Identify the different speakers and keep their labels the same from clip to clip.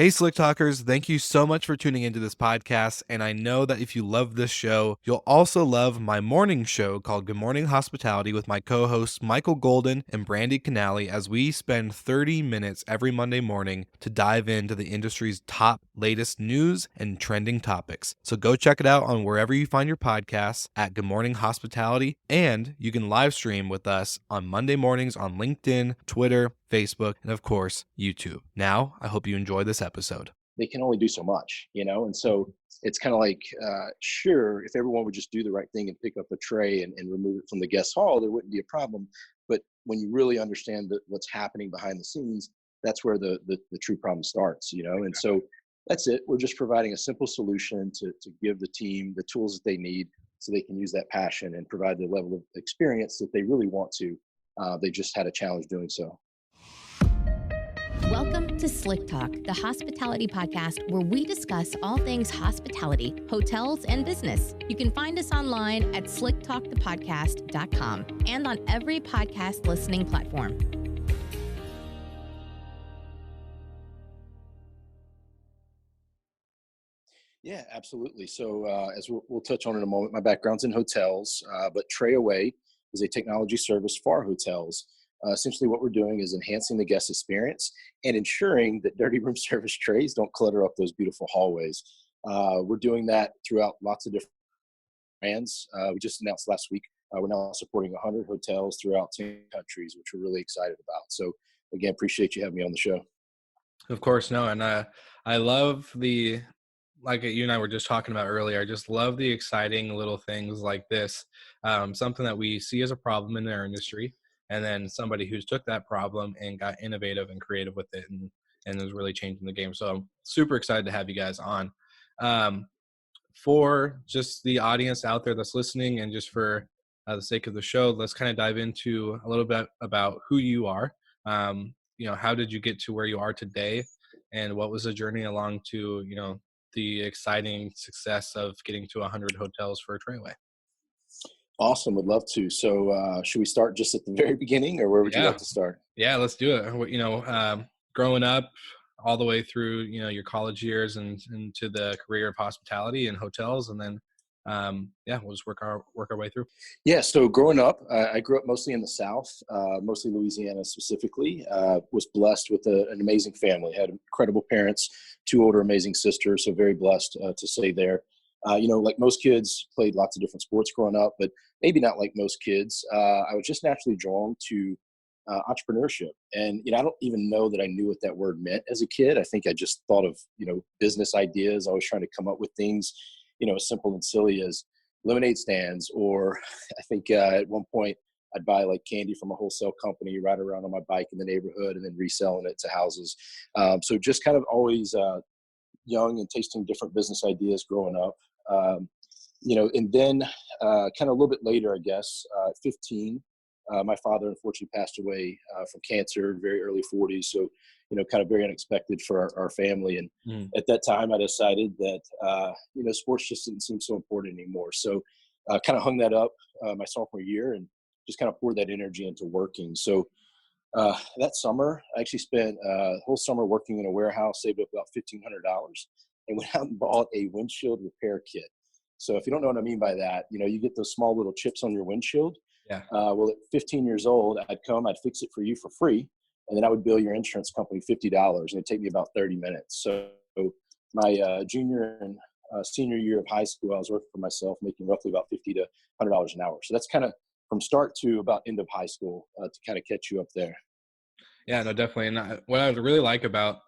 Speaker 1: Hey, Slick Talkers, thank you so much for tuning into this podcast. And I know that if you love this show, you'll also love my morning show called Good Morning Hospitality with my co hosts Michael Golden and Brandy Canali, as we spend 30 minutes every Monday morning to dive into the industry's top latest news and trending topics. So go check it out on wherever you find your podcasts at Good Morning Hospitality. And you can live stream with us on Monday mornings on LinkedIn, Twitter, Facebook, and of course, YouTube. Now, I hope you enjoy this episode.
Speaker 2: They can only do so much, and so it's kind of like, sure, if everyone would just do the right thing and pick up a tray and remove it from the guest hall, there wouldn't be a problem. But when you really understand what's happening behind the scenes, that's where the true problem starts, and so that's it. We're just providing a simple solution to give the team the tools that they need so they can use that passion and provide the level of experience that they really want to. They just had a challenge doing so.
Speaker 3: Welcome to Slick Talk, the hospitality podcast where we discuss all things hospitality, hotels, and business. You can find us online at slicktalkthepodcast.com and on every podcast listening platform.
Speaker 2: Yeah, absolutely. So as we'll touch on in a moment, my background's in hotels, but TrayAway is a technology service for hotels. Essentially, what we're doing is enhancing the guest experience and ensuring that dirty room service trays don't clutter up those beautiful hallways. We're doing that throughout lots of different brands. We just announced last week we're now supporting 100 hotels throughout 10 countries, which we're really excited about. So, again, appreciate you having me on the show.
Speaker 1: Of course, no. And I love like you and I were just talking about earlier, I just love the exciting little things like this. Something that we see as a problem in our industry, and then somebody who's took that problem and got innovative and creative with it and is really changing the game. So I'm super excited to have you guys on. For just the audience out there that's listening and just for the sake of the show, let's kind of dive into a little bit about who you are. How did you get to where you are today, and what was the journey along to, the exciting success of getting to 100 hotels for TrayAway?
Speaker 2: Awesome. Would love to. So should we start just at the very beginning, or where would you like to start?
Speaker 1: Yeah, let's do it. Growing up all the way through, your college years and into the career of hospitality and hotels. And then, we'll just work our way through.
Speaker 2: Yeah. So growing up, I grew up mostly in the South, mostly Louisiana specifically. Was blessed with an amazing family. Had incredible parents, two older amazing sisters. So very blessed to say there. Like most kids, played lots of different sports growing up, but maybe not like most kids. I was just naturally drawn to entrepreneurship. And, I don't even know that I knew what that word meant as a kid. I think I just thought of, business ideas. I was trying to come up with things, as simple and silly as lemonade stands, or I think at one point I'd buy like candy from a wholesale company, ride around on my bike in the neighborhood and then reselling it to houses. So just kind of always young and tasting different business ideas growing up. And then kind of a little bit later, I guess, 15, my father unfortunately passed away from cancer, very early 40s. So, kind of very unexpected for our family. And at that time, I decided that, sports just didn't seem so important anymore. So kind of hung that up my sophomore year and just kind of poured that energy into working. So that summer, I actually spent a whole summer working in a warehouse, saved up about $1,500 and went out and bought a windshield repair kit. So if you don't know what I mean by that, you get those small little chips on your windshield.
Speaker 1: Yeah.
Speaker 2: Well, at 15 years old, I'd fix it for you for free. And then I would bill your insurance company $50 and it'd take me about 30 minutes. So my junior and senior year of high school, I was working for myself, making roughly about $50 to $100 an hour. So that's kind of from start to about end of high school to kind of catch you up there.
Speaker 1: Yeah, no, definitely. And what I really like about,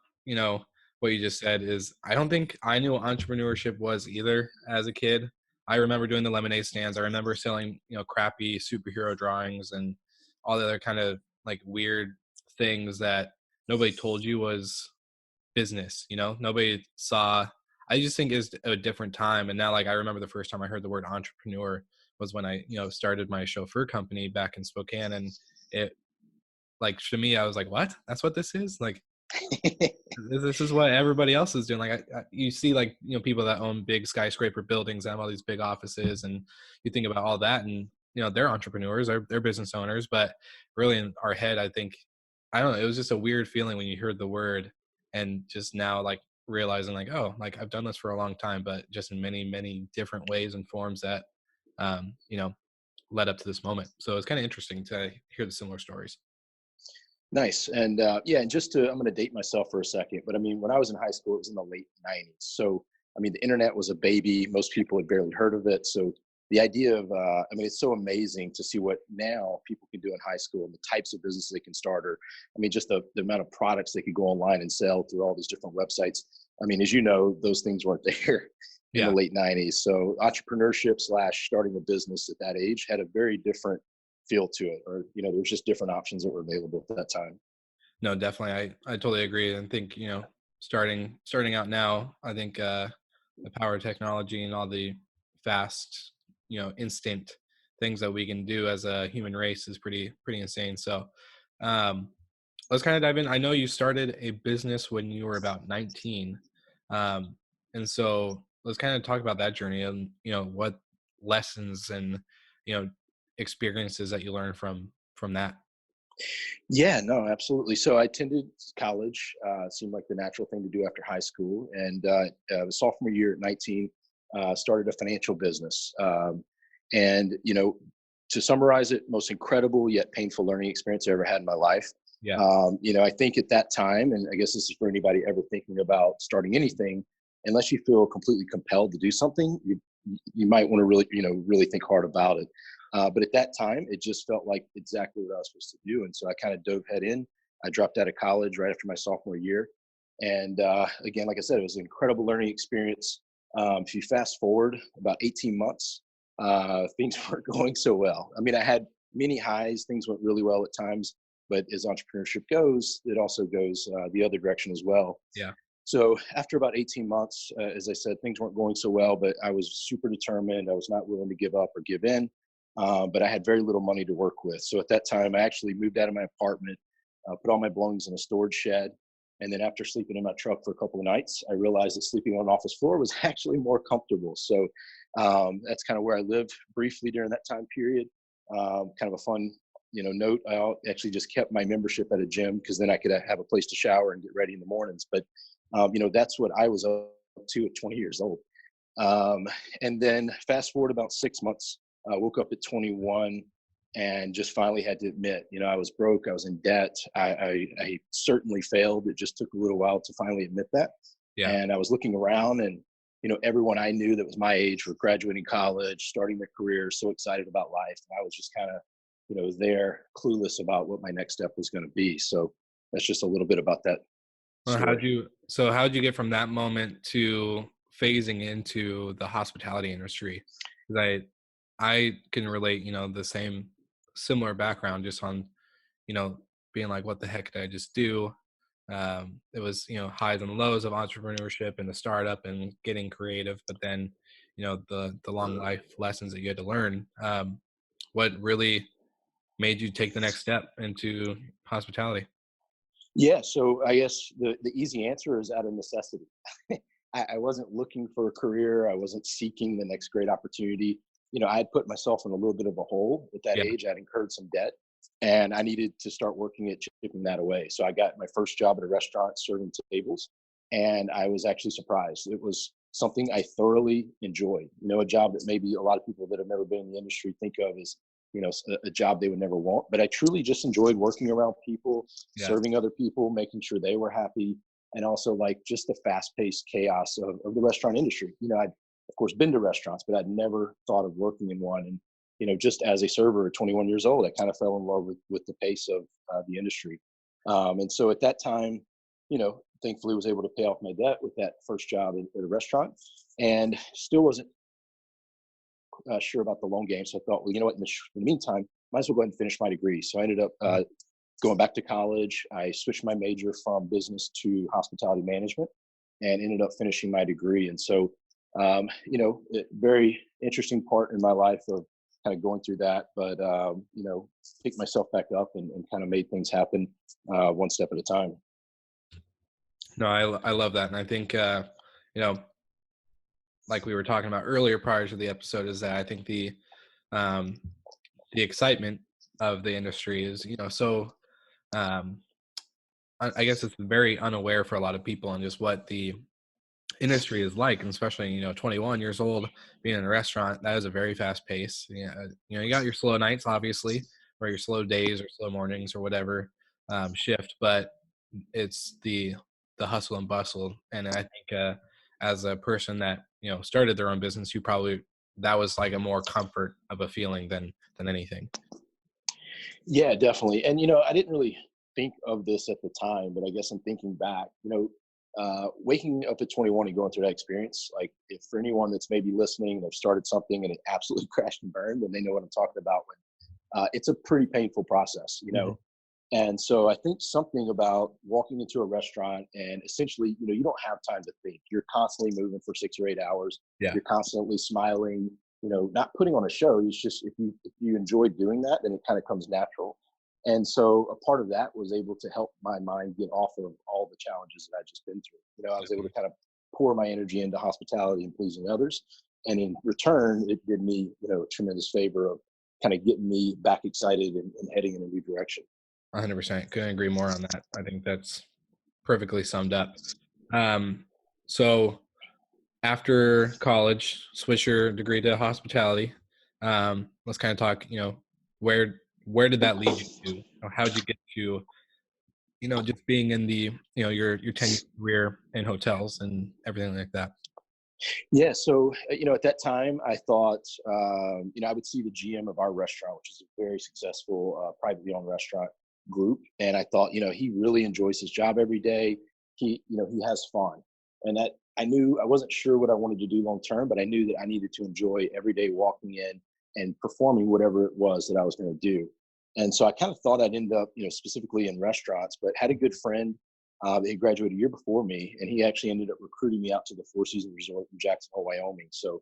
Speaker 1: what you just said is I don't think I knew what entrepreneurship was either as a kid. I remember doing the lemonade stands. I remember selling, crappy superhero drawings and all the other kind of like weird things that nobody told you was business, nobody saw. I just think it's a different time. And now, like, I remember the first time I heard the word entrepreneur was when I, started my chauffeur company back in Spokane. And it, like, to me, I was like, what? That's what this is? Like, this is what everybody else is doing. Like, you see, like, people that own big skyscraper buildings and have all these big offices, and you think about all that, and they're entrepreneurs, they're business owners. But really, in our head, I think, I don't know, it was just a weird feeling when you heard the word, and just now like realizing like, oh, like I've done this for a long time, but just in many, many different ways and forms that, you know, led up to this moment. So it's kind of interesting to hear the similar stories.
Speaker 2: Nice. And yeah, and I'm going to date myself for a second, but I mean, when I was in high school, it was in the late 90s. So, I mean, the internet was a baby. Most people had barely heard of it. So, the idea of, I mean, it's so amazing to see what now people can do in high school and the types of businesses they can start, or, I mean, just the amount of products they could go online and sell through all these different websites. I mean, as you know, those things weren't there in the
Speaker 1: Yeah.
Speaker 2: late 90s. So, entrepreneurship slash starting a business at that age had a very different feel to it, or there was just different options that were available at that time.
Speaker 1: No, definitely. I totally agree. And think, starting out now, I think the power of technology and all the fast, instant things that we can do as a human race is pretty insane. So um let's kind of dive in. I know you started a business when you were about 19. Um and so let's kind of talk about that journey and what lessons and you know experiences that you learned from that.
Speaker 2: Yeah, no, absolutely. So I attended college. Seemed like the natural thing to do after high school, and sophomore year at 19, started a financial business. And to summarize it, most incredible yet painful learning experience I ever had in my life.
Speaker 1: Yeah.
Speaker 2: I think at that time, and I guess this is for anybody ever thinking about starting anything, unless you feel completely compelled to do something, you might want to really think hard about it. But at that time, it just felt like exactly what I was supposed to do. And so I kind of dove head in. I dropped out of college right after my sophomore year. And again, like I said, it was an incredible learning experience. If you fast forward about 18 months, things weren't going so well. I mean, I had many highs, things went really well at times. But as entrepreneurship goes, it also goes the other direction as well.
Speaker 1: Yeah.
Speaker 2: So after about 18 months, as I said, things weren't going so well, but I was super determined. I was not willing to give up or give in, but I had very little money to work with. So at that time, I actually moved out of my apartment, put all my belongings in a storage shed. And then after sleeping in my truck for a couple of nights, I realized that sleeping on an office floor was actually more comfortable. So that's kind of where I lived briefly during that time period. Kind of a fun note. Actually just kept my membership at a gym because then I could have a place to shower and get ready in the mornings. But that's what I was up to at 20 years old. And then fast forward about 6 months, I woke up at 21 and just finally had to admit, I was broke. I was in debt. I certainly failed. It just took a little while to finally admit that.
Speaker 1: Yeah.
Speaker 2: And I was looking around and, everyone I knew that was my age were graduating college, starting their career, so excited about life. And I was just kind of, there clueless about what my next step was going to be. So that's just a little bit about that
Speaker 1: Well,
Speaker 2: story.
Speaker 1: how'd you get from that moment to phasing into the hospitality industry? 'Cause I can relate, the same similar background just on, you know, being like, what the heck did I just do? It was, highs and lows of entrepreneurship and the startup and getting creative, but then, the long life lessons that you had to learn. What really made you take the next step into hospitality?
Speaker 2: Yeah, so I guess the easy answer is out of necessity. I wasn't looking for a career. I wasn't seeking the next great opportunity. I had put myself in a little bit of a hole at that
Speaker 1: Yeah.
Speaker 2: age. I'd incurred some debt, and I needed to start working at chipping that away. So I got my first job at a restaurant serving tables, and I was actually surprised. It was something I thoroughly enjoyed. A job that maybe a lot of people that have never been in the industry think of as a job they would never want. But I truly just enjoyed working around people,
Speaker 1: Yeah.
Speaker 2: serving other people, making sure they were happy, and also like just the fast-paced chaos of the restaurant industry. I'd of course been to restaurants, but I'd never thought of working in one. And just as a server at 21 years old, I kind of fell in love with the pace of the industry. And so at that time, thankfully was able to pay off my debt with that first job at a restaurant, and still wasn't sure about the loan game. So I thought, well, in the meantime, might as well go ahead and finish my degree. So I ended up going back to college. I switched my major from business to hospitality management and ended up finishing my degree. And so, a very interesting part in my life of kind of going through that, but, picked myself back up and kind of made things happen one step at a time.
Speaker 1: No, I love that. And I think, you know, like we were talking about earlier prior to the episode, is that I think um, the excitement of the industry is, so, um, I guess it's very unaware for a lot of people on just what the industry is like, and especially 21 years old, being in a restaurant, that is a very fast pace. You got your slow nights, obviously, or your slow days or slow mornings or whatever shift, but it's the hustle and bustle. And I think as a person that started their own business, you probably that was like a more comfort of a feeling than anything.
Speaker 2: Yeah, definitely. And, I didn't really think of this at the time, but I guess I'm thinking back, waking up at 21 and going through that experience, like if for anyone that's maybe listening, they've started something and it absolutely crashed and burned, then they know what I'm talking about. When it's a pretty painful process,
Speaker 1: Mhm.
Speaker 2: And so I think something about walking into a restaurant and essentially, you don't have time to think. You're constantly moving for 6 or 8 hours.
Speaker 1: Yeah,
Speaker 2: You're constantly smiling, not putting on a show. It's just if you enjoy doing that, then it kind of comes natural. And so a part of that was able to help my mind get off of all the challenges that I'd just been through. I was able to
Speaker 1: definitely.
Speaker 2: kind of pour my energy into hospitality and pleasing others. And in return, it did me, a tremendous favor of kind of getting me back excited and heading in a new direction.
Speaker 1: 100%. Couldn't agree more on that. I think that's perfectly summed up. Um, so after college, switch your degree to hospitality. Let's kind of talk, where did that lead you to? How'd you get to, just being in the, your 10-year career in hotels and everything like that?
Speaker 2: Yeah. So, at that time, I thought, I would see the GM of our restaurant, which is a very successful privately owned restaurant group. And I thought, he really enjoys his job every day. He has fun. And that I knew I wasn't sure what I wanted to do long term, but I knew that I needed to enjoy every day walking in and performing whatever it was that I was going to do. And so I kind of thought I'd end up, specifically in restaurants, but had a good friend he graduated a year before me, and he actually ended up recruiting me out to the Four Seasons Resort in Jackson Hole, Wyoming. So,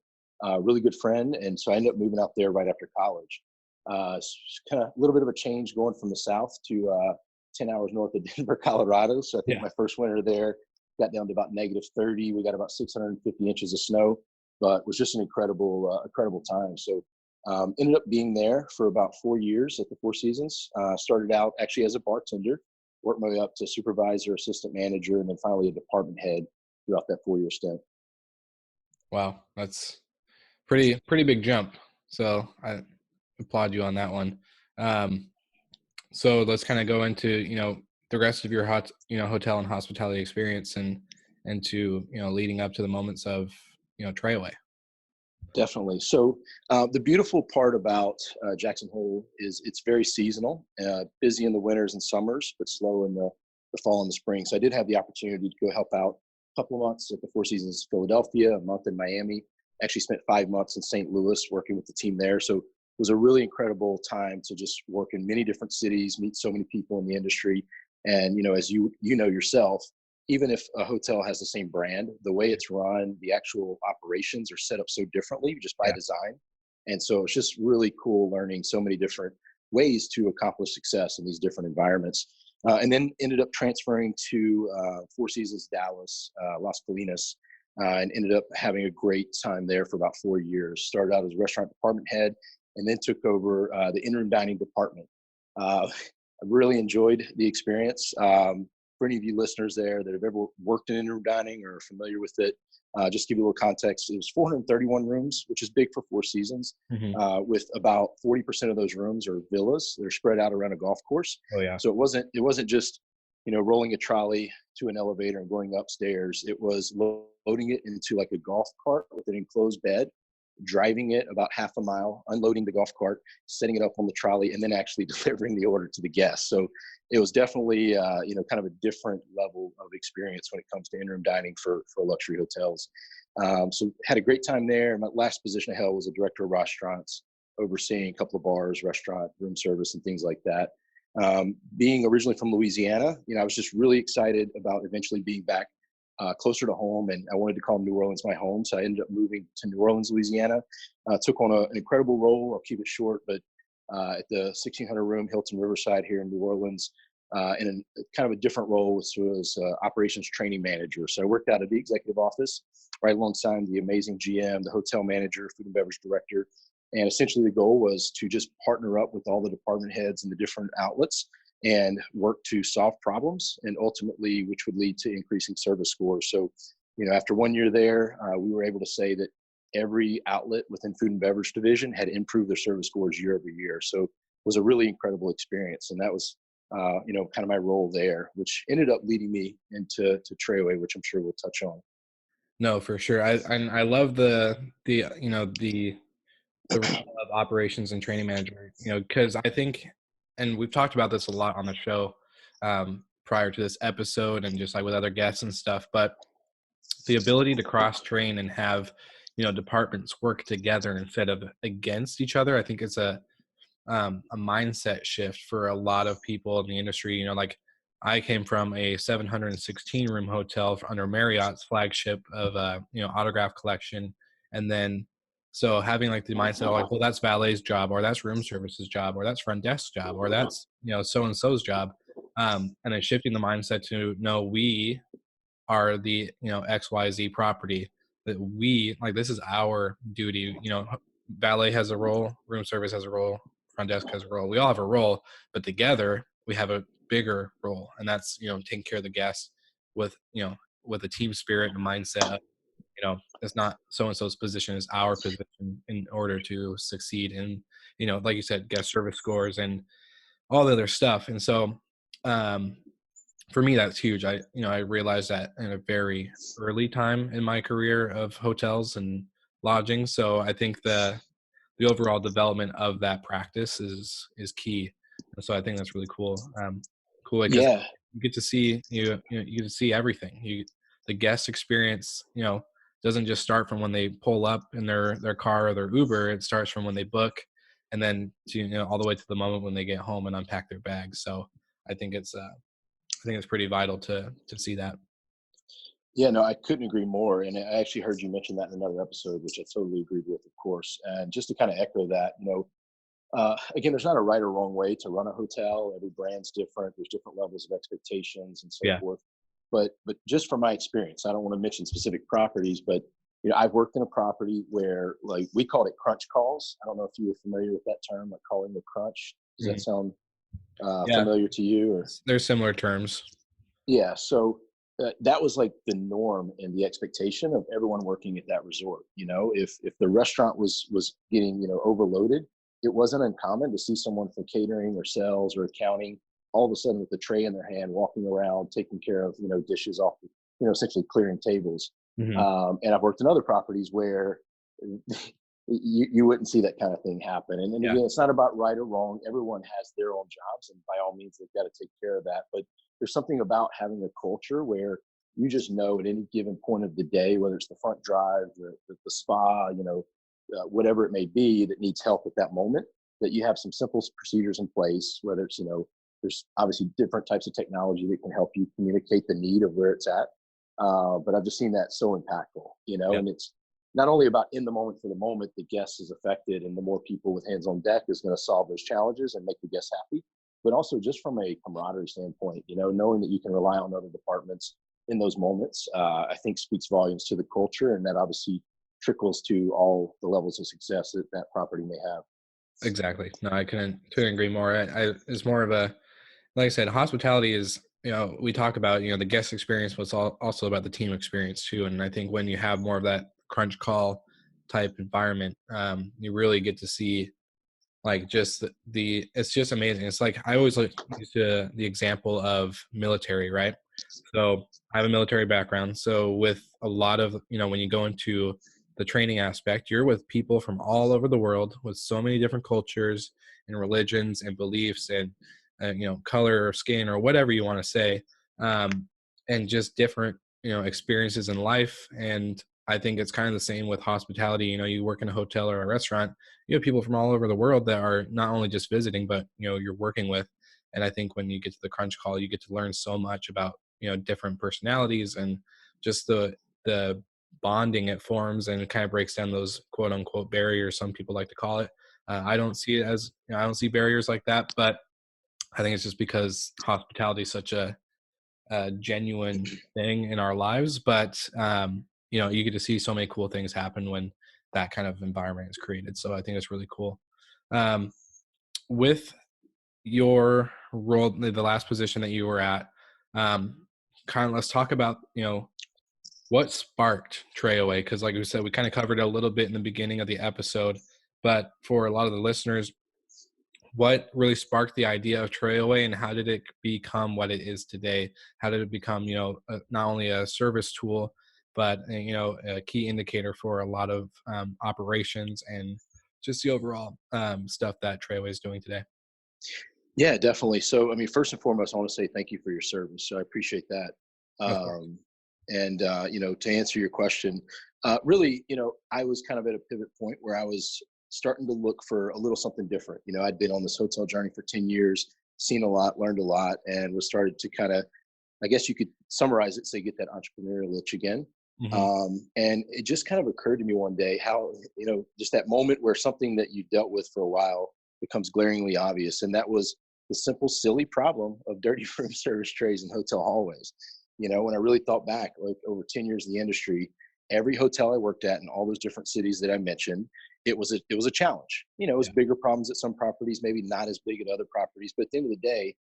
Speaker 2: really good friend, and so I ended up moving out there right after college. Kind of a little bit of a change going from the South to 10 hours north of Denver, Colorado. So I think
Speaker 1: Yeah.
Speaker 2: my first winter there got down to about -30. We got about 650 inches of snow, but it was just an incredible time. So ended up being there for about 4 years at the Four Seasons. Started out actually as a bartender, worked my way up to supervisor, assistant manager, and then finally a department head throughout that 4 year stint.
Speaker 1: Wow. That's pretty big jump. So I applaud you on that one. Um, So let's kind of go into, the rest of your hotel and hospitality experience and to, leading up to the moments of, TrayAway.
Speaker 2: Definitely. So the beautiful part about Jackson Hole is it's very seasonal, busy in the winters and summers, but slow in the fall and the spring. So I did have the opportunity to go help out a couple of months at the Four Seasons Philadelphia, a month in Miami. Actually spent 5 months in St. Louis working with the team there. So it was a really incredible time to just work in many different cities, meet so many people in the industry. And, as you know yourself, even if a hotel has the same brand, the way it's run, the actual operations are set up so differently just by
Speaker 1: Yeah.
Speaker 2: design. And so it's just really cool learning so many different ways to accomplish success in these different environments. And then ended up transferring to Four Seasons Dallas, Las Colinas, and ended up having a great time there for about 4 years. Started out as restaurant department head and then took over the in-room dining department. I really enjoyed the experience. For any of you listeners there that have ever worked in in-room dining or are familiar with it, just to give you a little context, it was 431 rooms, which is big for Four Seasons,
Speaker 1: Hmm.
Speaker 2: with about 40% of those rooms are villas. They're spread out around a golf course.
Speaker 1: Oh yeah.
Speaker 2: So it wasn't just, rolling a trolley to an elevator and going upstairs. It was loading it into like a golf cart with an enclosed bed, driving it about half a mile, unloading the golf cart, setting it up on the trolley, and then actually delivering the order to the guests. So it was definitely, kind of a different level of experience when it comes to in-room dining for luxury hotels. So had a great time there. My last position I held was a director of restaurants, overseeing a couple of bars, restaurant, room service, and things like that. Being originally from Louisiana, I was just really excited about eventually being back closer to home, and I wanted to call New Orleans my home. So I ended up moving to New Orleans, Louisiana. Took on an incredible role. I'll keep it short, but at the 1,600 room Hilton Riverside here in New Orleans, in kind of a different role, which was operations training manager. So I worked out of the executive office right alongside the amazing GM, the hotel manager, food and beverage director. And essentially the goal was to just partner up with all the department heads and the different outlets and work to solve problems, and ultimately, which would lead to increasing service scores. So, after 1 year there, we were able to say that every outlet within food and beverage division had improved their service scores year over year. So it was a really incredible experience. And that was, kind of my role there, which ended up leading me into TrayAway, which I'm sure we'll touch on.
Speaker 1: No, for sure. I love the role of operations and training manager, because I think, and we've talked about this a lot on the show prior to this episode and just like with other guests and stuff, but the ability to cross train and have, departments work together instead of against each other, I think it's a mindset shift for a lot of people in the industry. Like I came from a 716 room hotel under Marriott's flagship of autograph collection, and then so having like the mindset of like, well, that's valet's job, or that's room services job, or that's front desk job, or that's so and so's job, and then shifting the mindset to no, we are the XYZ property, that we like, this is our duty. Valet has a role, room service has a role, front desk has a role, we all have a role, but together we have a bigger role, and that's taking care of the guests with with a team spirit and mindset of, it's not so and so's position, is our position in order to succeed in, like you said, guest service scores and all the other stuff. And so um for me, that's huge. I realized that in a very early time in my career of hotels and lodging. So I think the overall development of that practice is key. And so I think that's really cool. Cool because
Speaker 2: Yeah.
Speaker 1: you get to see you get to see everything. The guest experience, doesn't just start from when they pull up in their car or their Uber. It starts from when they book, and then to all the way to the moment when they get home and unpack their bags. So I think it's pretty vital to see that.
Speaker 2: Yeah, no, I couldn't agree more. And I actually heard you mention that in another episode, which I totally agreed with, of course. And just to kind of echo that, again, there's not a right or wrong way to run a hotel. Every brand's different. There's different levels of expectations and so
Speaker 1: Yeah.
Speaker 2: forth. But just from my experience, I don't want to mention specific properties, but I've worked in a property where, like, we called it crunch calls. I don't know if you were familiar with that term, like calling the crunch. Does that
Speaker 1: Mhm.
Speaker 2: sound
Speaker 1: Yeah.
Speaker 2: familiar to you? Or
Speaker 1: There's similar terms.
Speaker 2: yeah, so that was like the norm and the expectation of everyone working at that resort. If the restaurant was getting overloaded, it wasn't uncommon to see someone from catering or sales or accounting all of a sudden with a tray in their hand, walking around, taking care of dishes off, essentially clearing tables.
Speaker 1: Mhm.
Speaker 2: And I've worked in other properties where you wouldn't see that kind of thing happen. And
Speaker 1: Yeah.
Speaker 2: again, it's not about right or wrong. Everyone has their own jobs, and by all means, they've got to take care of that. But there's something about having a culture where you just know at any given point of the day, whether it's the front drive, the spa, whatever it may be that needs help at that moment, that you have some simple procedures in place, whether it's, there's obviously different types of technology that can help you communicate the need of where it's at. But I've just seen that so impactful,
Speaker 1: Yeah.
Speaker 2: and it's not only about in the moment for the moment, the guest is affected, and the more people with hands on deck is going to solve those challenges and make the guests happy, but also just from a camaraderie standpoint, knowing that you can rely on other departments in those moments, I think speaks volumes to the culture, and that obviously trickles to all the levels of success that that property may have.
Speaker 1: Exactly. No, I couldn't agree more. It's more of a, like I said, hospitality is, we talk about, the guest experience, but it's also about the team experience too. And I think when you have more of that crunch call type environment, you really get to see like just it's just amazing. It's like I always use the example of military, right? So I have a military background. So with a lot of, when you go into the training aspect, you're with people from all over the world with so many different cultures and religions and beliefs and color or skin or whatever you want to say, um, and just different experiences in life. And I think it's kind of the same with hospitality. You work in a hotel or a restaurant, you have people from all over the world that are not only just visiting, but you're working with. And I think when you get to the crunch call, you get to learn so much about different personalities and just the bonding it forms, and it kind of breaks down those quote unquote barriers some people like to call it. I don't see it as, I don't see barriers like that, but I think it's just because hospitality is such a genuine thing in our lives. But you get to see so many cool things happen when that kind of environment is created. So I think it's really cool. Um, with your role, the last position that you were at, kind of let's talk about, what sparked TrayAway? Because like we said, we kind of covered it a little bit in the beginning of the episode, but for a lot of the listeners, what really sparked the idea of TrayAway and how did it become what it is today? How did it become, not only a service tool, but, a key indicator for a lot of operations and just the overall stuff that TrayAway is doing today?
Speaker 2: Yeah, definitely. So, I mean, first and foremost, I want to say thank you for your service. So I appreciate that.
Speaker 1: Of course.
Speaker 2: To answer your question, really, I was kind of at a pivot point where I was starting to look for a little something different. I'd been on this hotel journey for 10 years, seen a lot, learned a lot, and was started to kind of, I guess you could summarize it, say, get that entrepreneurial itch again.
Speaker 1: Hmm.
Speaker 2: And it just kind of occurred to me one day how, just that moment where something that you dealt with for a while becomes glaringly obvious. And that was the simple, silly problem of dirty room service trays in hotel hallways. When I really thought back, like over 10 years in the industry, every hotel I worked at in all those different cities that I mentioned, it was a challenge. It was
Speaker 1: Yeah.
Speaker 2: bigger problems at some properties, maybe not as big at other properties, but at the end of the day,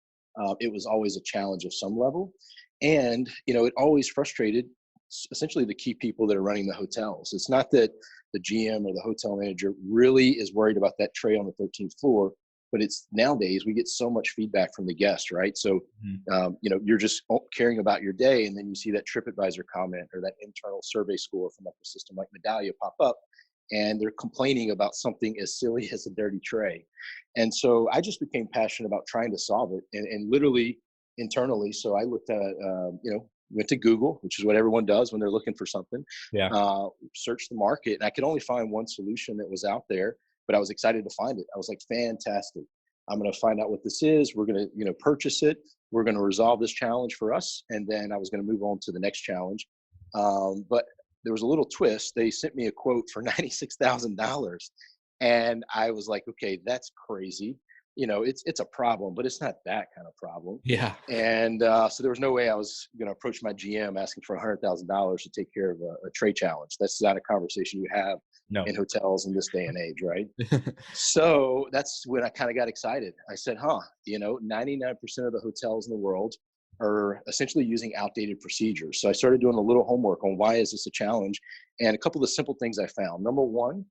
Speaker 2: it was always a challenge of some level. And, it always frustrated essentially the key people that are running the hotels. It's not that the GM or the hotel manager really is worried about that tray on the 13th floor, but it's nowadays we get so much feedback from the guest, right? So,
Speaker 1: Mhm.
Speaker 2: you're just caring about your day, and then you see that TripAdvisor comment or that internal survey score from like a system like Medallia pop up, and they're complaining about something as silly as a dirty tray. And so I just became passionate about trying to solve it, and literally internally. So I looked at, went to Google, which is what everyone does when they're looking for something,
Speaker 1: Yeah.
Speaker 2: searched the market, and I could only find one solution that was out there, but I was excited to find it. I was like, fantastic. I'm going to find out what this is. We're going to, purchase it. We're going to resolve this challenge for us. And then I was going to move on to the next challenge. But there was a little twist. They sent me a quote for $96,000. And I was like, okay, that's crazy. It's a problem, but it's not that kind of problem.
Speaker 1: Yeah.
Speaker 2: And so there was no way I was going to approach my GM asking for $100,000 to take care of a tray challenge. That's not a conversation you have
Speaker 1: No.
Speaker 2: in hotels in this day and age, right? So that's when I kind of got excited. I said, 99% of the hotels in the world are essentially using outdated procedures. So I started doing a little homework on why is this a challenge, and a couple of simple things I found. Number one,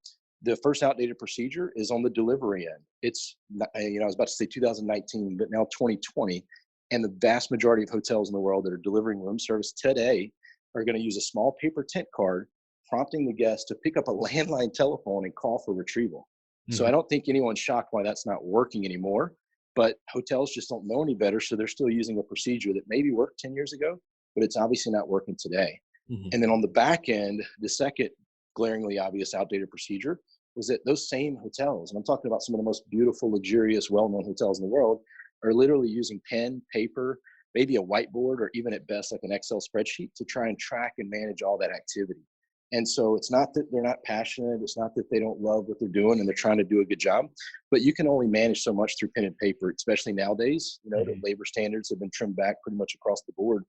Speaker 2: the first outdated procedure is on the delivery end. It's, I was about to say 2019, but now 2020. And the vast majority of hotels in the world that are delivering room service today are going to use a small paper tent card, prompting the guest to pick up a landline telephone and call for retrieval. So
Speaker 1: Mhm.
Speaker 2: I don't think anyone's shocked why that's not working anymore, but hotels just don't know any better. So they're still using a procedure that maybe worked 10 years ago, but it's obviously not working today.
Speaker 1: Mhm.
Speaker 2: And then on the back end, the second glaringly obvious outdated procedure was that those same hotels, and I'm talking about some of the most beautiful, luxurious, well-known hotels in the world, are literally using pen, paper, maybe a whiteboard, or even at best like an Excel spreadsheet to try and track and manage all that activity. And so it's not that they're not passionate, it's not that they don't love what they're doing and they're trying to do a good job, but you can only manage so much through pen and paper, especially nowadays. The
Speaker 1: Mhm.
Speaker 2: labor standards have been trimmed back pretty much across the board.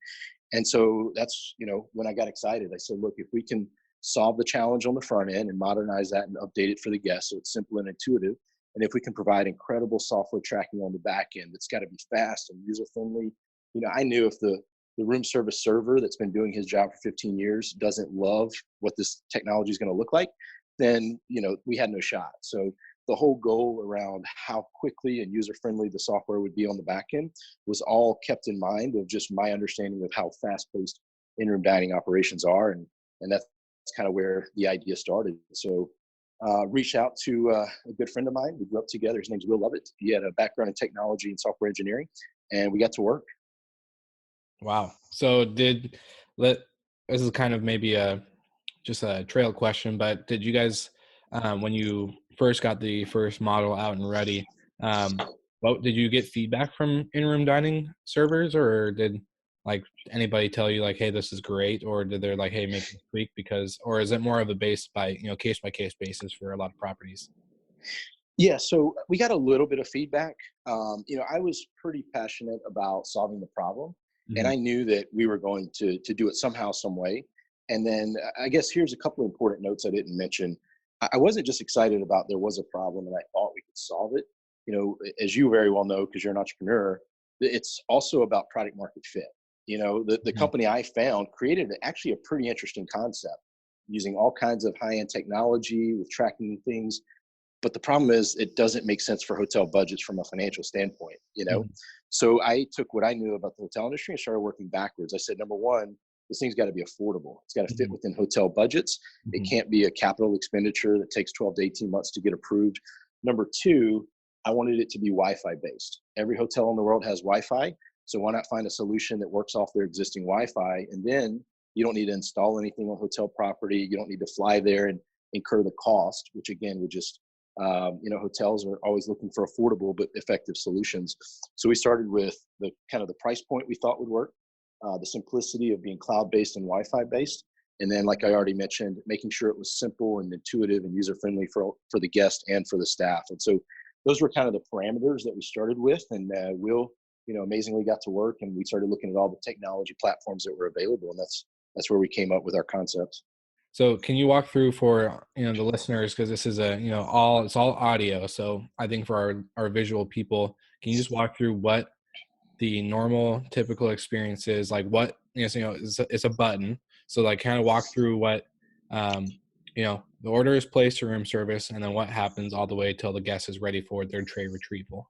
Speaker 2: And so that's, when I got excited, I said, look, if we can solve the challenge on the front end and modernize that and update it for the guests so it's simple and intuitive, and if we can provide incredible software tracking on the back end, it's got to be fast and user friendly. I knew if the room service server that's been doing his job for 15 years doesn't love what this technology is going to look like, then, we had no shot. So the whole goal around how quickly and user friendly the software would be on the back end was all kept in mind of just my understanding of how fast paced in-room dining operations are. And that's kind of where the idea started. So reached out to a good friend of mine. We grew up together. His name's Will Lovett. He had a background in technology and software engineering, and we got to work.
Speaker 1: Wow. So let this is kind of maybe just a trail question, but did you guys, when you first got the first model out and ready, what did you get feedback from in-room dining servers, or did like anybody tell you like, hey, this is great, or did they like, hey, make this tweak because, or is it more of a base by case by case basis for a lot of properties?
Speaker 2: Yeah, so we got a little bit of feedback. I was pretty passionate about solving the problem, and
Speaker 1: Hmm.
Speaker 2: I knew that we were going to do it somehow, some way. And then I guess here's a couple of important notes I didn't mention. I wasn't just excited about there was a problem and I thought we could solve it. as you very well know, because you're an entrepreneur, it's also about product market fit. The
Speaker 1: Mhm.
Speaker 2: company I found created actually a pretty interesting concept using all kinds of high-end technology with tracking things. But the problem is it doesn't make sense for hotel budgets from a financial standpoint.
Speaker 1: Mhm.
Speaker 2: So I took what I knew about the hotel industry and started working backwards. I said, number one, this thing's got to be affordable. It's got to fit
Speaker 1: Mhm.
Speaker 2: within hotel budgets. It
Speaker 1: Mhm.
Speaker 2: can't be a capital expenditure that takes 12 to 18 months to get approved. Number two, I wanted it to be Wi-Fi based. Every hotel in the world has Wi-Fi. So why not find a solution that works off their existing Wi-Fi? And then you don't need to install anything on hotel property. You don't need to fly there and incur the cost, which again would just hotels are always looking for affordable but effective solutions. So we started with the kind of the price point we thought would work, the simplicity of being cloud-based and Wi-Fi based, and then, like I already mentioned, making sure it was simple and intuitive and user-friendly for the guest and for the staff. And so those were kind of the parameters that we started with, and Will, amazingly got to work, and we started looking at all the technology platforms that were available, and that's where we came up with our concepts.
Speaker 1: So can you walk through for the listeners, because this is a all it's all audio. So I think for our visual people, can you just walk through what the normal typical experience is like? What it's a button. So like kind of walk through what the order is placed to room service, and then what happens all the way till the guest is ready for their tray retrieval.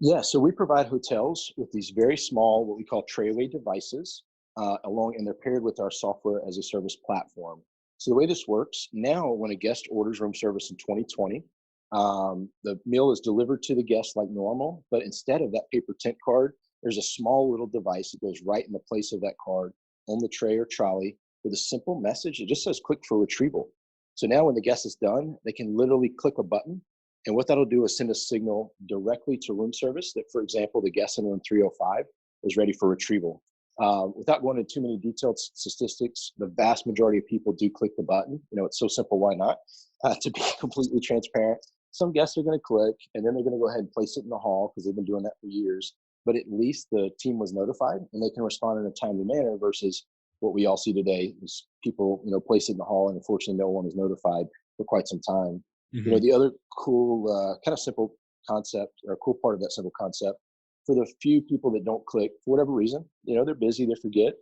Speaker 2: Yeah, so we provide hotels with these very small, what we call TrayAway devices, and they're paired with our software as a service platform. So the way this works now, when a guest orders room service in 2020, the meal is delivered to the guest like normal, but instead of that paper tent card, there's a small little device that goes right in the place of that card on the tray or trolley with a simple message. It just says "click for retrieval." So now when the guest is done, they can literally click a button, and what that'll do is send a signal directly to room service that, for example, the guest in room 305 is ready for retrieval. Without going into too many detailed statistics, the vast majority of people do click the button. It's so simple, why not? To be completely transparent, some guests are going to click, and then they're going to go ahead and place it in the hall because they've been doing that for years. But at least the team was notified, and they can respond in a timely manner versus what we all see today is people, place it in the hall, and unfortunately, no one is notified for quite some time.
Speaker 1: Hmm.
Speaker 2: The other cool, kind of simple concept, or a cool part of that simple concept, for the few people that don't click for whatever reason, they're busy, they forget.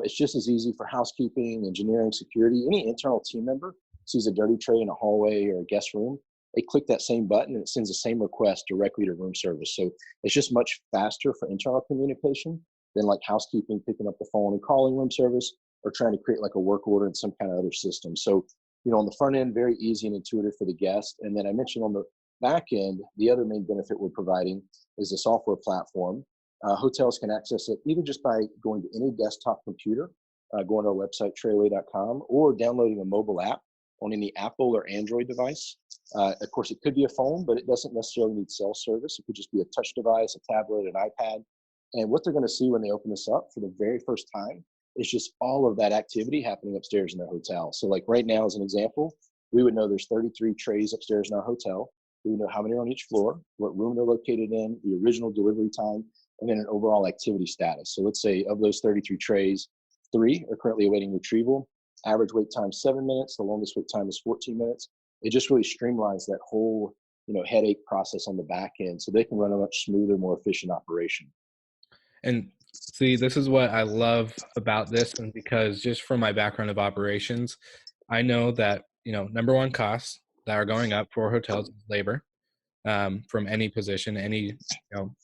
Speaker 2: It's just as easy for housekeeping, engineering, security. Any internal team member sees a dirty tray in a hallway or a guest room, they click that same button and it sends the same request directly to room service. So it's just much faster for internal communication than like housekeeping, picking up the phone and calling room service, or trying to create like a work order in some kind of other system. So, on the front end, very easy and intuitive for the guest. And then I mentioned on the back end, the other main benefit we're providing is a software platform. Hotels can access it either just by going to any desktop computer, going to our website, trayaway.com, or downloading a mobile app on any Apple or Android device. Of course, it could be a phone, but it doesn't necessarily need cell service. It could just be a touch device, a tablet, an iPad. And what they're going to see when they open this up for the very first time is just all of that activity happening upstairs in their hotel. So like right now, as an example, we would know there's 33 trays upstairs in our hotel. We would know how many are on each floor, what room they're located in, the original delivery time, and then an overall activity status. So let's say of those 33 trays, 3 are currently awaiting retrieval. Average wait time 7 minutes. The longest wait time is 14 minutes. It just really streamlines that whole headache process on the back end, so they can run a much smoother, more efficient operation.
Speaker 1: And see, this is what I love about this, and because just from my background of operations, I know that number one, costs that are going up for hotels is labor, from any position, any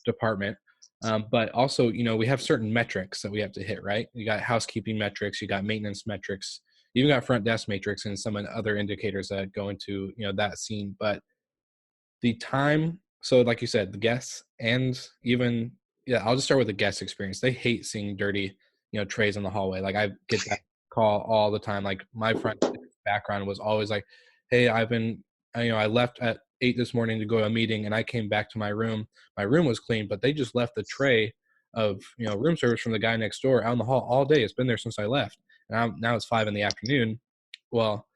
Speaker 1: department. But also, we have certain metrics that we have to hit, right? You got housekeeping metrics, you got maintenance metrics, you even got front desk metrics, and some other indicators that go into that scene. But the time, so like you said, the guests, and even I'll just start with the guest experience. They hate seeing dirty trays in the hallway. Like I get that call all the time. Like my front background was always like, hey, I left at 8 this morning to go to a meeting, and I came back to my room was clean, but they just left the tray of room service from the guy next door out in the hall all day. It's been there since I left, and now it's 5 in the afternoon. Well,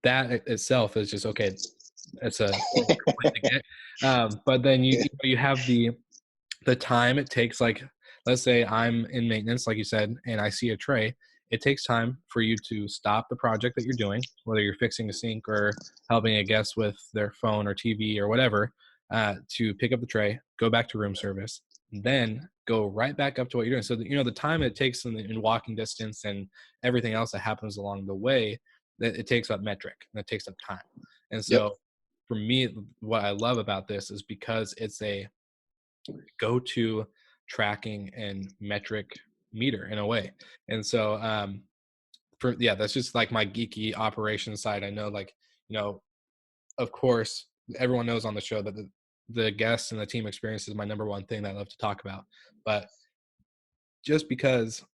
Speaker 1: that itself is just okay. It's a horrible complaint to get. But then you have the time it takes. Like, let's say I'm in maintenance, like you said, and I see a tray. It takes time for you to stop the project that you're doing, whether you're fixing a sink or helping a guest with their phone or TV or whatever. to pick up the tray, go back to room service, then go right back up to what you're doing. So that, the time it takes in walking distance and everything else that happens along the way, that it takes up metric and it takes up time. And
Speaker 2: Yep.
Speaker 1: so for me, what I love about this is because it's a go-to tracking and metric meter in a way. And so that's just like my geeky operations side. I know, like, of course, everyone knows on the show that the guests and the team experience is my number one thing that I love to talk about. But just because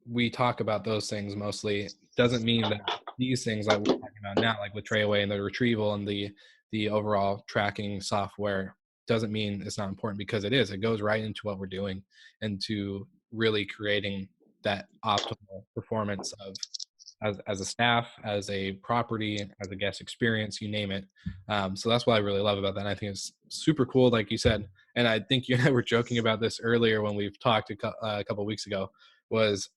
Speaker 1: we talk about those things mostly doesn't mean that these things that we're talking about now, like with TrayAway and the retrieval and the overall tracking software, doesn't mean it's not important, because it is. It goes right into what we're doing, into really creating that optimal performance of as a staff, as a property, as a guest experience, you name it. So that's what I really love about that. And I think it's super cool, like you said. And I think you and I were joking about this earlier when we've talked a couple of weeks ago. Was,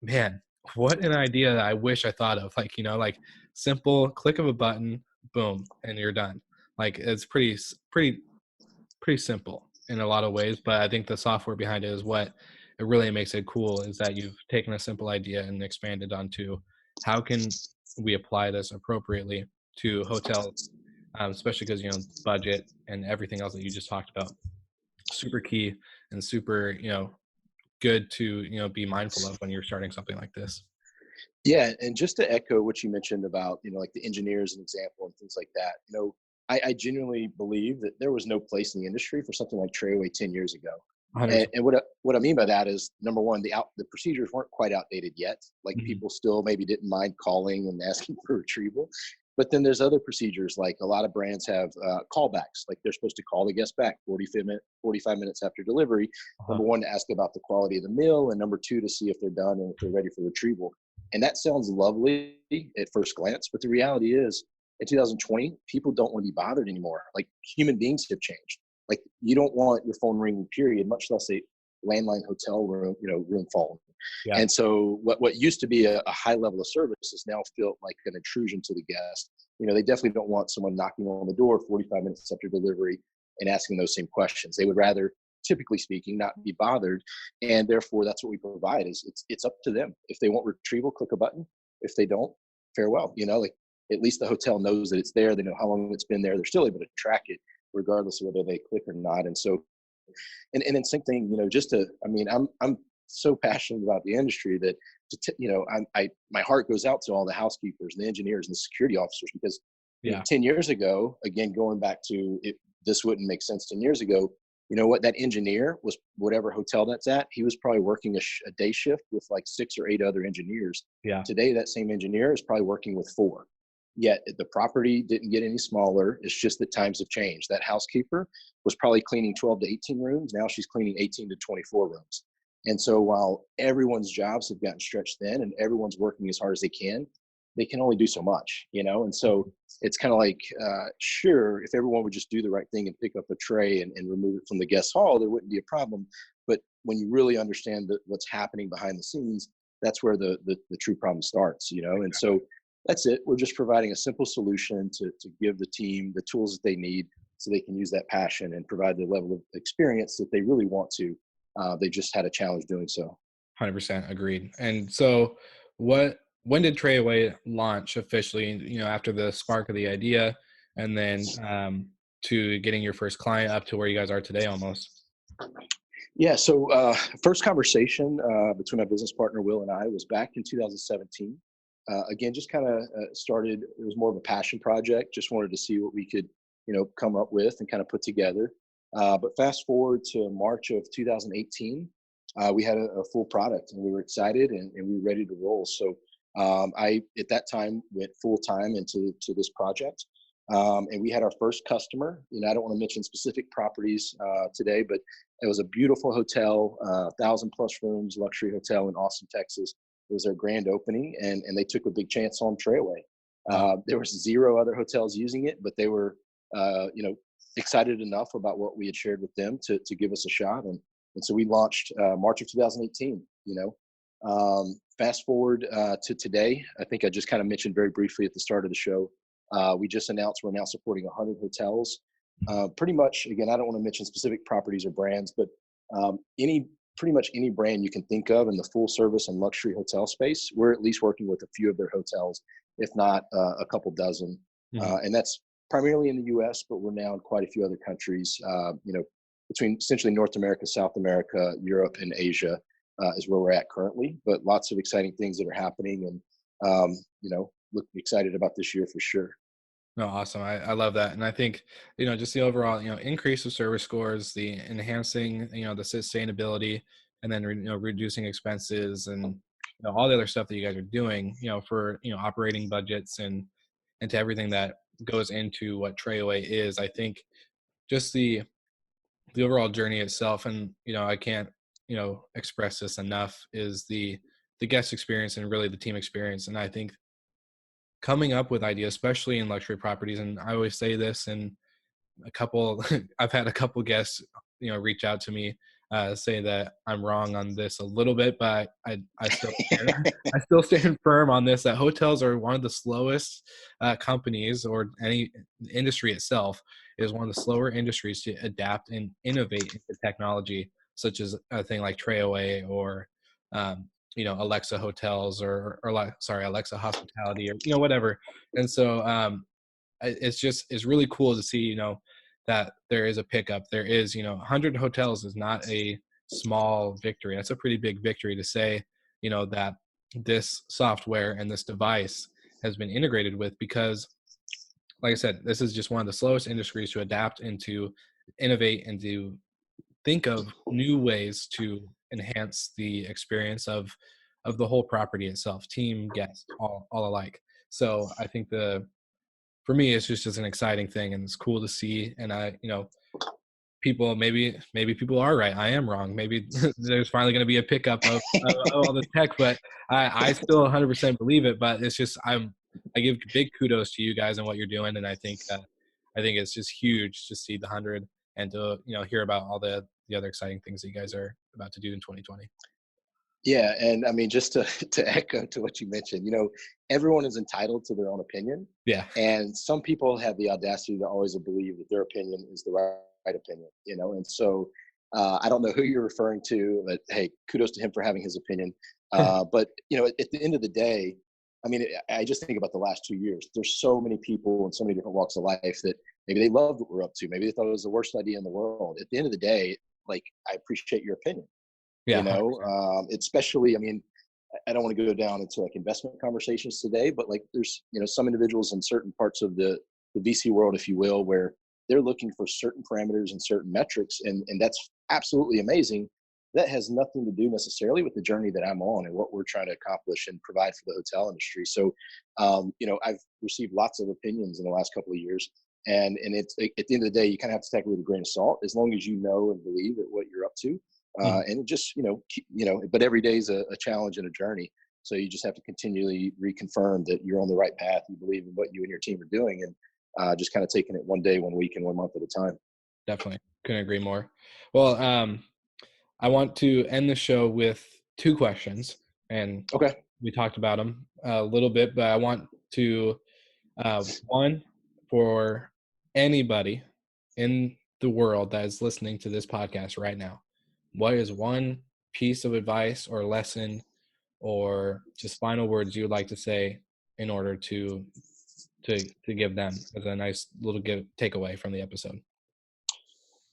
Speaker 1: man, what an idea that I wish I thought of. Like, like simple click of a button, boom, and you're done. Like, it's pretty simple in a lot of ways, but I think the software behind it is what it really makes it cool, is that you've taken a simple idea and expanded onto how can we apply this appropriately to hotels, especially because, budget and everything else that you just talked about, super key and super, good to, be mindful of when you're starting something like this.
Speaker 2: Yeah, and just to echo what you mentioned about, like the engineers and example and things like that, I genuinely believe that there was no place in the industry for something like TrayAway 10 years ago.
Speaker 1: 100%.
Speaker 2: And what I mean by that is, number one, the procedures weren't quite outdated yet. Like,
Speaker 1: Mhm.
Speaker 2: people still maybe didn't mind calling and asking for retrieval. But then there's other procedures, like a lot of brands have callbacks. Like, they're supposed to call the guest back 45 minutes after delivery.
Speaker 1: Uh-huh.
Speaker 2: Number one, to ask about the quality of the meal, and number two, to see if they're done and if they're ready for retrieval. And that sounds lovely at first glance, but the reality is, in 2020, people don't want to be bothered anymore. Like, human beings have changed. Like, you don't want your phone ringing, period, much less a landline hotel room, room phone.
Speaker 1: Yeah.
Speaker 2: And so what used to be a high level of service is now felt like an intrusion to the guest. They definitely don't want someone knocking on the door 45 minutes after delivery and asking those same questions. They would rather, typically speaking, not be bothered. And therefore, that's what we provide. Is it's up to them. If they want retrieval, click a button. If they don't, farewell. Like, at least the hotel knows that it's there. They know how long it's been there. They're still able to track it regardless of whether they click or not. And so, and then same thing, I'm so passionate about the industry that, my heart goes out to all the housekeepers and the engineers and the security officers, because 10 years ago, again, going back to it, this wouldn't make sense 10 years ago. What, that engineer was, whatever hotel that's at, he was probably working a day shift with like 6 or 8 other engineers.
Speaker 1: Yeah.
Speaker 2: Today, that same engineer is probably working with 4. Yet the property didn't get any smaller. It's just that times have changed. That housekeeper was probably cleaning 12 to 18 rooms. Now she's cleaning 18 to 24 rooms. And so while everyone's jobs have gotten stretched thin and everyone's working as hard as they can only do so much, And so it's kind of like, sure, if everyone would just do the right thing and pick up a tray and remove it from the guest hall, there wouldn't be a problem. But when you really understand what's happening behind the scenes, that's where the true problem starts, And so that's it. We're just providing a simple solution to give the team the tools that they need so they can use that passion and provide the level of experience that they really want to. They just had a challenge doing so.
Speaker 1: 100% agreed. And so when did TrayAway launch officially, after the spark of the idea, and then to getting your first client up to where you guys are today almost?
Speaker 2: Yeah. So first conversation between my business partner, Will, and I was back in 2017. Again, just kind of started, it was more of a passion project. Just wanted to see what we could, come up with and kind of put together. But fast forward to March of 2018, we had a full product and we were excited and we were ready to roll. So I, at that time, went full time into this project. And we had our first customer. I don't want to mention specific properties today, but it was a beautiful hotel, 1,000+ rooms, luxury hotel in Austin, Texas. It was their grand opening, and they took a big chance on TrayAway. There was 0 other hotels using it, but they were, excited enough about what we had shared with them to give us a shot. And so we launched March of 2018. Fast forward to today, I think I just kind of mentioned very briefly at the start of the show. We just announced we're now supporting 100 hotels. Pretty much, again, I don't want to mention specific properties or brands, but pretty much any brand you can think of in the full service and luxury hotel space, we're at least working with a few of their hotels, if not a couple dozen.
Speaker 1: Mhm.
Speaker 2: And that's primarily in the US, but we're now in quite a few other countries, between essentially North America, South America, Europe, and Asia is where we're at currently. But lots of exciting things that are happening, and look excited about this year for sure.
Speaker 1: No, awesome. I love that. And I think, just the overall, increase of service scores, the enhancing, the sustainability, and then, reducing expenses and, all the other stuff that you guys are doing, for, operating budgets and to everything that goes into what TrayAway is. I think just the overall journey itself, and, I can't, express this enough, is the guest experience and really the team experience. And I think coming up with ideas, especially in luxury properties. And I always say this, and a couple, I've had a couple guests, reach out to me, say that I'm wrong on this a little bit, but I still stand, I still stand firm on this, that hotels are one of the slowest companies, or any industry itself is one of the slower industries to adapt and innovate into technology, such as a thing like TrayAway or Alexa hotels, or Alexa hospitality, or whatever. And so it's really cool to see, that there is a pickup. There is, 100 hotels is not a small victory. That's a pretty big victory to say, that this software and this device has been integrated with, because like I said, this is just one of the slowest industries to adapt and to innovate and to think of new ways to enhance the experience of the whole property itself, team, guest, all alike. So I think for me, it's just an exciting thing, and it's cool to see. And maybe people are right. I am wrong. Maybe there's finally going to be a pickup of all the tech, but I still 100% believe it. But it's just, I give big kudos to you guys and what you're doing. And I think it's just huge to see the 100 and to, hear about all the other exciting things that you guys are about to do in 2020.
Speaker 2: Yeah, and I mean, just to to echo to what you mentioned, everyone is entitled to their own opinion,
Speaker 1: Yeah.
Speaker 2: and some people have the audacity to always believe that their opinion is the right opinion, and so I don't know who you're referring to, but hey, kudos to him for having his opinion. But at the end of the day, I mean, I just think about the last 2 years. There's so many people in so many different walks of life that maybe they loved what we're up to, maybe they thought it was the worst idea in the world. At the end of the day, like, I appreciate your opinion.
Speaker 1: Yeah. 100%.
Speaker 2: Especially, I mean, I don't want to go down into like investment conversations today, but like there's, some individuals in certain parts of the VC world, if you will, where they're looking for certain parameters and certain metrics. And that's absolutely amazing. That has nothing to do necessarily with the journey that I'm on and what we're trying to accomplish and provide for the hotel industry. So, I've received lots of opinions in the last couple of years. And it's at the end of the day, you kind of have to take it with a grain of salt, as long as you know and believe at what you're up to. And it just, but every day is a challenge and a journey. So you just have to continually reconfirm that you're on the right path. You believe in what you and your team are doing, and just kind of taking it one day, 1 week, and 1 month at a time.
Speaker 1: Definitely. Couldn't agree more. Well, I want to end the show with 2 questions, and
Speaker 2: Okay.
Speaker 1: we talked about them a little bit, but I want to, one, for anybody in the world that is listening to this podcast right now, what is one piece of advice or lesson or just final words you would like to say in order to give them as a nice little takeaway from the episode?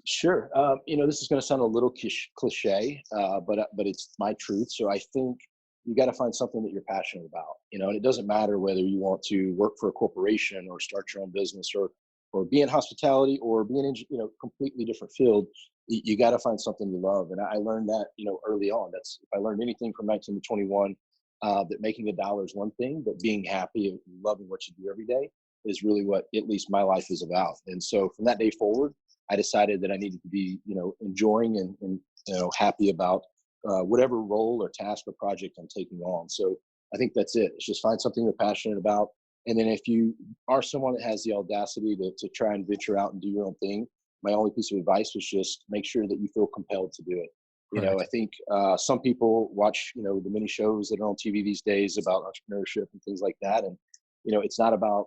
Speaker 2: Sure. This is going to sound a little cliche, but it's my truth. So I think you got to find something that you're passionate about, and it doesn't matter whether you want to work for a corporation or start your own business or be in hospitality or be in, completely different field. You got to find something you love. And I learned that, early on. That's, if I learned anything from 19 to 21, that making a dollar is one thing, but being happy and loving what you do every day is really what at least my life is about. And so from that day forward, I decided that I needed to be, enjoying and happy about whatever role or task or project I'm taking on. So I think that's it. It's just find something you're passionate about. And then if you are someone that has the audacity to try and venture out and do your own thing, my only piece of advice was just make sure that you feel compelled to do it.
Speaker 1: Correct.
Speaker 2: I think some people watch, the many shows that are on TV these days about entrepreneurship and things like that. And, it's not about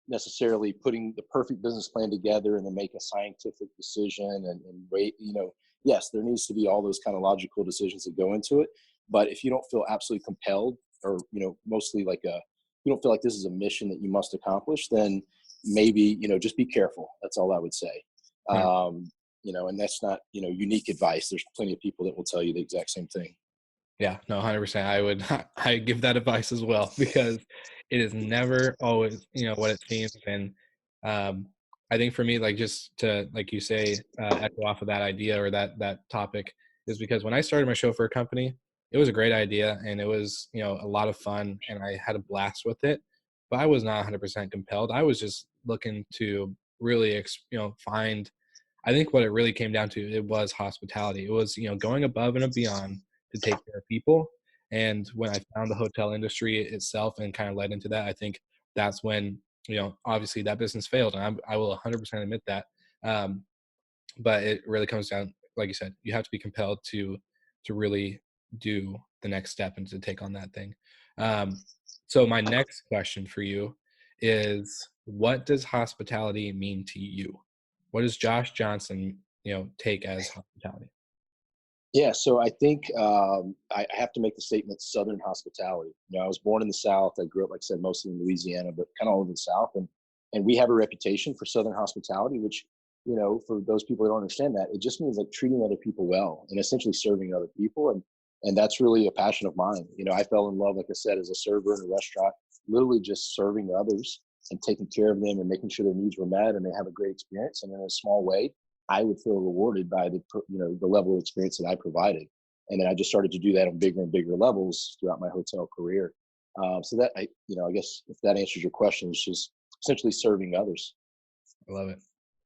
Speaker 2: necessarily putting the perfect business plan together and then make a scientific decision and wait, yes, there needs to be all those kind of logical decisions that go into it. But if you don't feel absolutely compelled, or, mostly like you don't feel like this is a mission that you must accomplish, then maybe, just be careful. That's all I would say.
Speaker 1: Right.
Speaker 2: And that's not, unique advice. There's plenty of people that will tell you the exact same thing.
Speaker 1: Yeah, no, 100%. I give that advice as well, because it is never always, what it seems. And I think for me, like, just to, like you say, echo off of that idea or that topic, is because when I started my chauffeur company, it was a great idea and it was, a lot of fun and I had a blast with it, but I was not 100% compelled. I was just looking to really, find, I think what it really came down to, it was hospitality. It was, going above and beyond to take care of people. And when I found the hotel industry itself and kind of led into that, I think that's when, obviously that business failed. And I will 100% admit that. But it really comes down, like you said, you have to be compelled to really do the next step and to take on that thing. So my next question for you is, what does hospitality mean to you? What does Josh Johnston, take as hospitality?
Speaker 2: Yeah, so I think I have to make the statement Southern hospitality. I was born in the South. I grew up, like I said, mostly in Louisiana, but kind of all over the South. And we have a reputation for Southern hospitality, which, for those people that don't understand that, it just means like treating other people well and essentially serving other people. And that's really a passion of mine. I fell in love, like I said, as a server in a restaurant, literally just serving others and taking care of them and making sure their needs were met and they have a great experience. And in a small way, I would feel rewarded by the level of experience that I provided. And then I just started to do that on bigger and bigger levels throughout my hotel career. So that, I guess if that answers your question, it's just essentially serving others.
Speaker 1: I love it.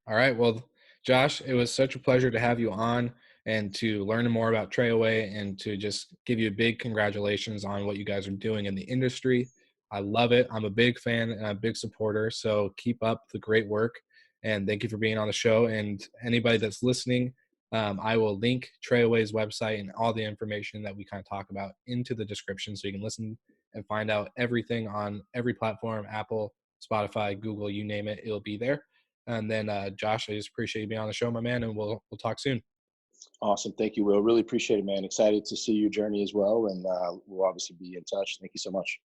Speaker 1: All right. Well, Josh, it was such a pleasure to have you on and to learn more about TrayAway and to just give you a big congratulations on what you guys are doing in the industry. I love it. I'm a big fan and a big supporter. So keep up the great work. And thank you for being on the show. And anybody that's listening, I will link TrayAway's website and all the information that we kind of talk about into the description, so you can listen and find out everything on every platform, Apple, Spotify, Google, you name it, it'll be there. And then, Josh, I just appreciate you being on the show, my man, and we'll talk soon.
Speaker 2: Awesome. Thank you, Will. Really appreciate it, man. Excited to see your journey as well. And we'll obviously be in touch. Thank you so much.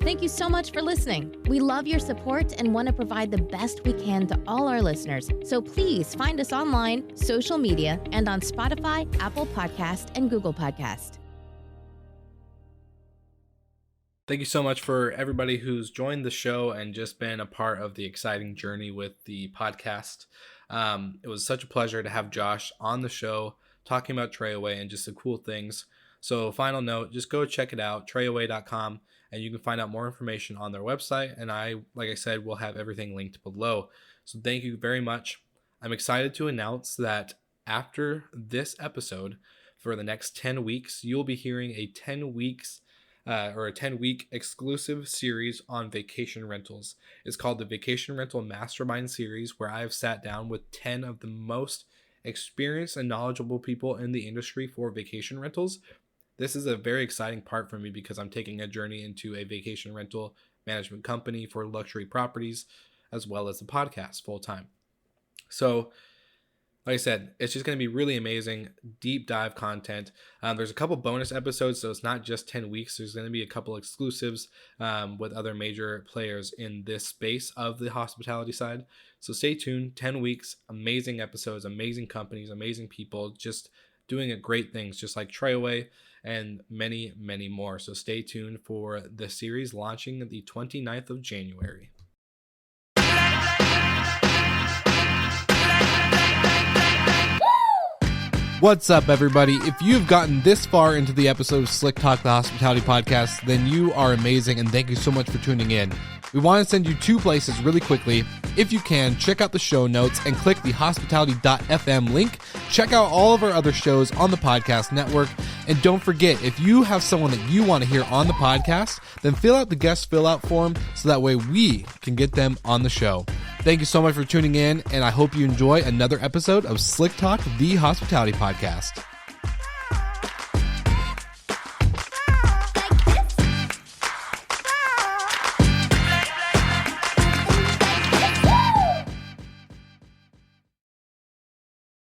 Speaker 3: Thank you so much for listening. We love your support and want to provide the best we can to all our listeners. So please find us online, social media, and on Spotify, Apple Podcast, and Google Podcast.
Speaker 1: Thank you so much for everybody who's joined the show and just been a part of the exciting journey with the podcast. It was such a pleasure to have Josh on the show talking about TrayAway and just the cool things. So final note, just go check it out, trayaway.com. And you can find out more information on their website. And like I said, we'll have everything linked below. So thank you very much. I'm excited to announce that after this episode, for the next 10 weeks, you'll be hearing a 10-week exclusive series on vacation rentals. It's called the Vacation Rental Mastermind Series, where I have sat down with 10 of the most experienced and knowledgeable people in the industry for vacation rentals. This is a very exciting part for me because I'm taking a journey into a vacation rental management company for luxury properties, as well as the podcast full time. So, like I said, it's just going to be really amazing, deep dive content. There's a couple bonus episodes, so it's not just 10 weeks. There's going to be a couple exclusives with other major players in this space of the hospitality side. So stay tuned, 10 weeks, amazing episodes, amazing companies, amazing people, just doing great things, just like TrayAway and many, many more. So stay tuned for the series launching the 29th of January. What's up, everybody? If you've gotten this far into the episode of Slick Talk, the Hospitality Podcast, then you are amazing, and thank you so much for tuning in. We want to send you two places really quickly. If you can, check out the show notes and click the hospitality.fm link. Check out all of our other shows on the podcast network. And don't forget, if you have someone that you want to hear on the podcast, then fill out the guest fill out form so that way we can get them on the show. Thank you so much for tuning in, and I hope you enjoy another episode of Slick Talk, the Hospitality Podcast.